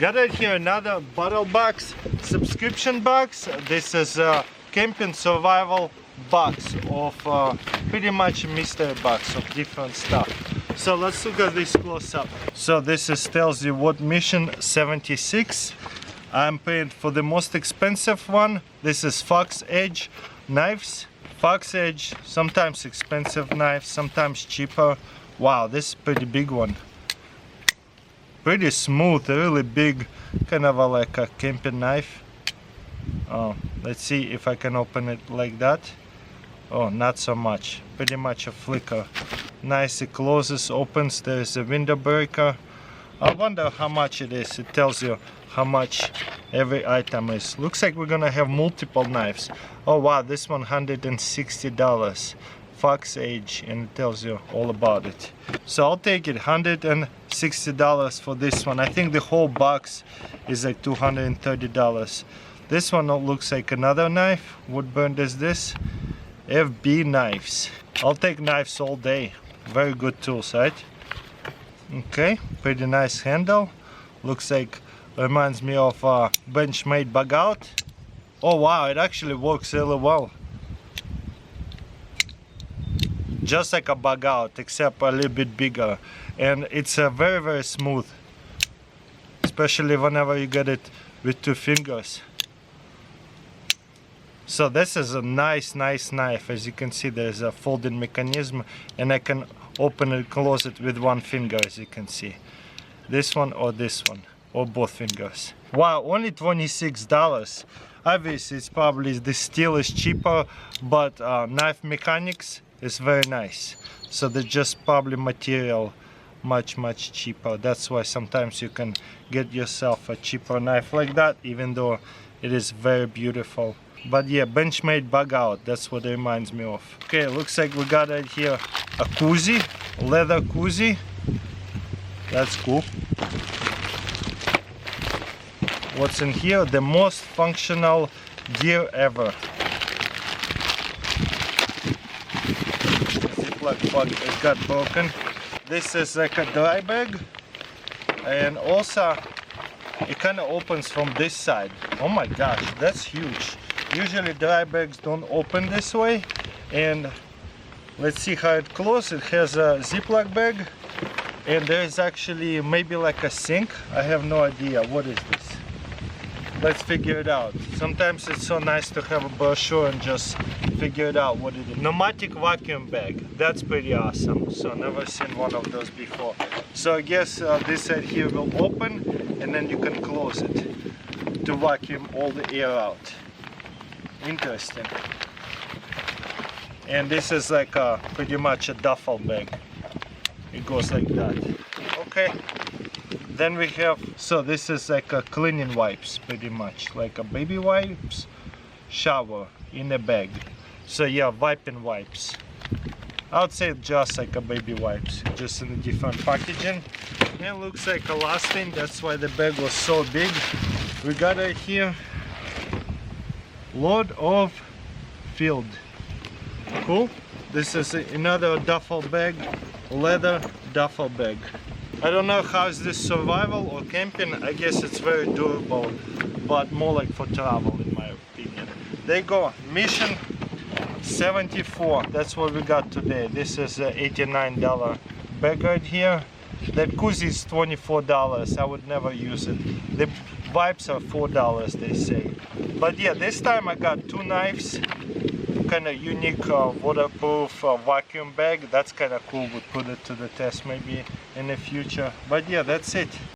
Gathered here another Battlebox subscription box. This is a camping survival box of pretty much a mystery box of different stuff. So let's look at this close up. So this tells you what mission 76. I'm paying for the most expensive one. This is Fox Edge knives. Fox Edge, sometimes expensive knives, sometimes cheaper. Wow, this is a pretty big one. Pretty smooth, really big, kind of like a camping knife. Oh, let's see if I can open it like that. Oh, not so much. Pretty much a flicker. Nice, it closes, opens. There is a window breaker. I wonder how much it is. It tells you how much every item is. Looks like we're gonna have multiple knives. Oh wow, this one $160. Fox Edge, and it tells you all about it. So I'll take it, $160 for this one. I think the whole box is like $230. This one looks like another knife. What brand is this? FB knives. I'll take knives all day. Very good tools, right? Okay, pretty nice handle. Looks like, reminds me of Benchmade bug out. Oh wow, it actually works really well. Just like a bug out, except a little bit bigger, and it's very, very smooth, especially whenever you get it with 2 fingers. So this is a nice knife. As you can see, there's a folding mechanism, and I can open and close it with 1 finger, as you can see. This one, or both fingers. Wow, only $26. Obviously, it's probably the steel is cheaper, but knife mechanics is very nice. So they're just probably material much cheaper. That's why sometimes you can get yourself a cheaper knife like that, even though it is very beautiful. But yeah, Benchmade bug out, that's what it reminds me of. Okay, looks like we got right here a koozie, leather koozie. That's cool. What's in here? The most functional gear ever. Plug it got broken. This is like a dry bag, and also it kind of opens from this side. Oh my gosh, that's huge. Usually dry bags don't open this way, and let's see how it closes. It has a Ziploc bag, and there is actually maybe like a sink. I have no idea what is this. Let's figure it out. Sometimes it's so nice to have a brochure and just figure it out what it is. Pneumatic vacuum bag. That's pretty awesome. So never seen one of those before. So I guess this side here will open, and then you can close it to vacuum all the air out. Interesting. And this is like pretty much a duffel bag. It goes like that. Okay. Then we have, so this is like a cleaning wipes, pretty much like a baby wipes, shower in a bag. So yeah, wiping wipes. I would say just like a baby wipes, just in a different packaging. And it looks like a last thing, that's why the bag was so big. We got it here, load of field. Cool. This is another duffel bag, leather duffel bag. I don't know how is this survival or camping. I guess it's very durable, but more like for travel in my opinion. There you go, mission 74. That's what we got today. This is a $89 bag right here. That koozie is $24. I would never use it. The wipes are $4, they say. But yeah, this time I got 2 knives. Kind of unique waterproof vacuum bag. That's kind of cool. We'll put it to the test maybe in the future. But yeah, that's it.